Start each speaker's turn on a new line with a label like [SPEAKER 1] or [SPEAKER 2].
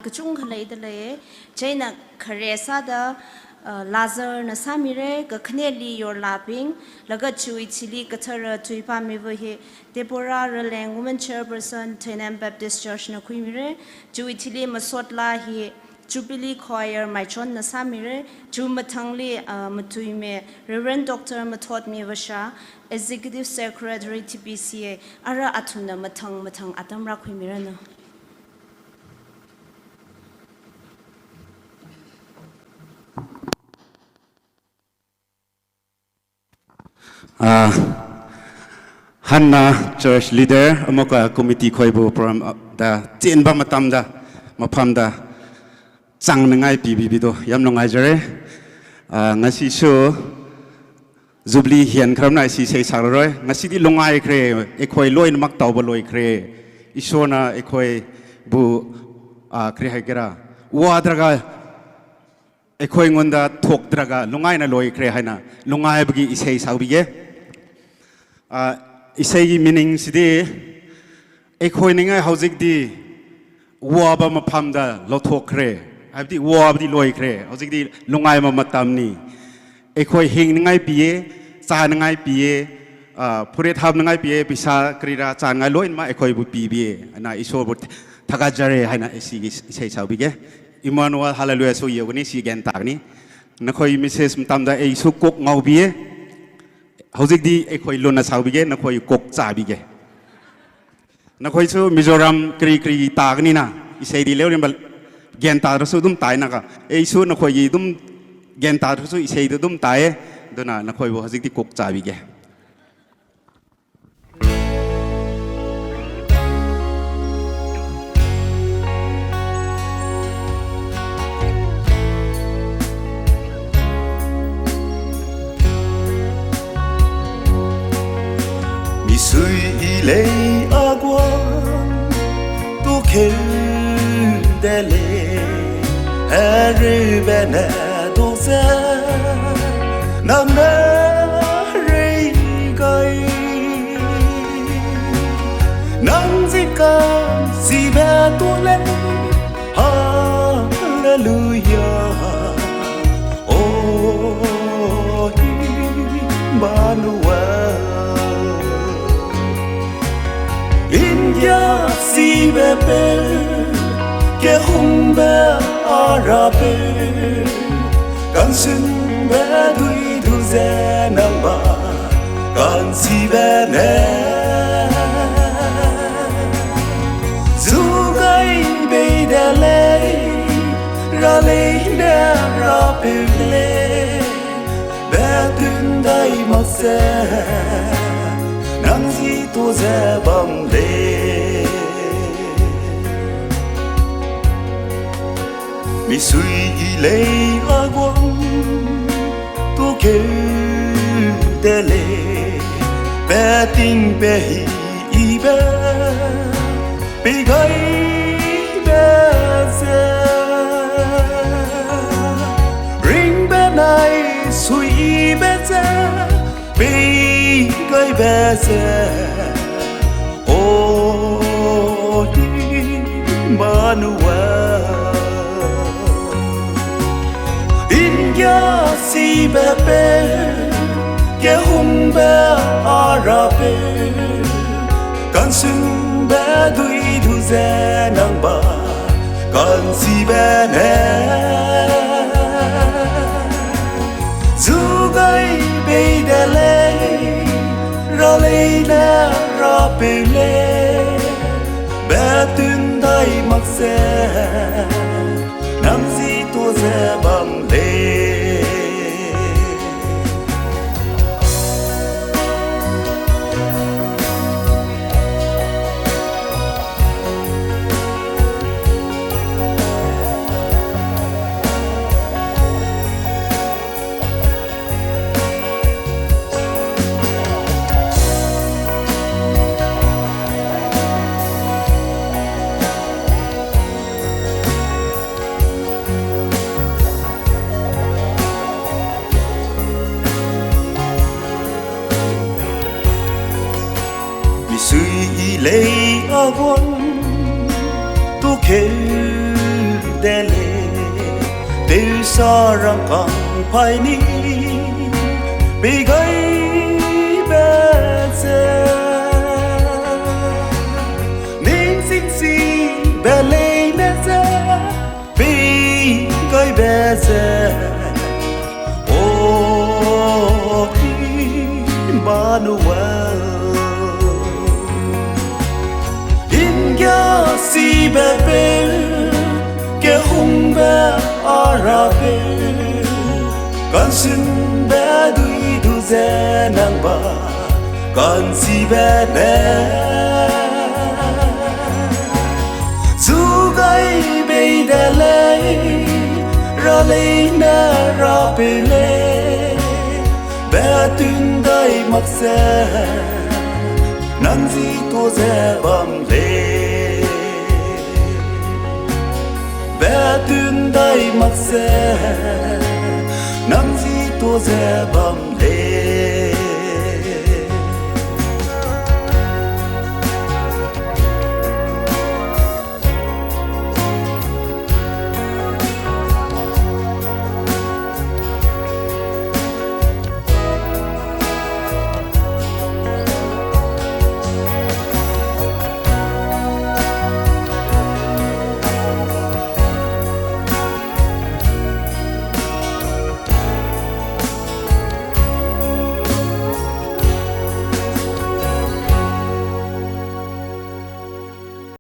[SPEAKER 1] Kachung khalai dale China Karesa da Lazar na Samire Gakneli your lapping Laga Chui Chili Katara Tuipa Mivohe Deborah Relang Woman Chairperson Maichon Baptist Church na Quimire Chui Chili Masotla he Jubilee Choir Maichon na Samire Ju Matangli Matuime Reverend Dr. Matot Mivasha Executive Secretary TPCA Ara Atuna Matang Atamra Quimirana
[SPEAKER 2] Hanna church leader amoka committee khoibu program da chenba matam da mafam da chang nangai pbb do yam longai jare ngasi so Jubilee hian khramna si sei saroi ngasi di longai kre ekhoi loin mak tawba loi kre isona ekhoi bu kre haikera wadraga ekhoi ngonda thok draga longai na loi kre haina longai bagi isei saubige isei meaning sidi ekhoi ningai hauzik di waba mafam da lothok kre abdi wabdi loi kre hauzik di longai ma matam ni ekhoi hing ningai piye cha ningai piye phure thab ningai piye pisa krira cha ngai loin ma ekhoi bu pibe ana isor bu thaga jare haina isi isei saubige Emmanuel hallelujah so yogani si gen tagni nakhoi message mtamda ei su kok ngaubiye hauzik di ekhoi lona saubige nakhoi kok chabige nakhoi su Mizoram kri tagni na isei di leurim gen ta su dum tai na ka ei su nakhoi dum gen ta su isei dum tai dona nakhoi bo hauzik di kok chabige
[SPEAKER 3] Suy lệ a quan tu kêu đê lệ a rư bè nè tu sa nam na rây gai nam di ca si bè tu lệ hallelujah oh Emmanuel India si bebe ke hung be arabe kan sun be dui du ze nang ba kan si be ne zu gai be de le ra le ne ra be le be dun dai ma se nang si tu ze bang le mi suy lệ a quang tu kêu đê lệ bé tình bé hi bé bé gai bé ze ring bé này suy bé ze bé gai bé ze oh Emmanuel India si bebe ke hung be arabe kan sun be dui du ze nang ba kan si be ne zu gai be de le ra le na ra be le be tun dai mak se nam si tu ze bang le dele te sa rang kang phai ni bi gai be se ning sing si be le ne se bi gai be se o Emmanuel si bebe ke hung be arabe kan sin be du ze nang ba kan si be ne zu gai be de le ra le na ra be le be tun dai mak se nan zi to ze bam le tun dai mak se nam zi to ze bam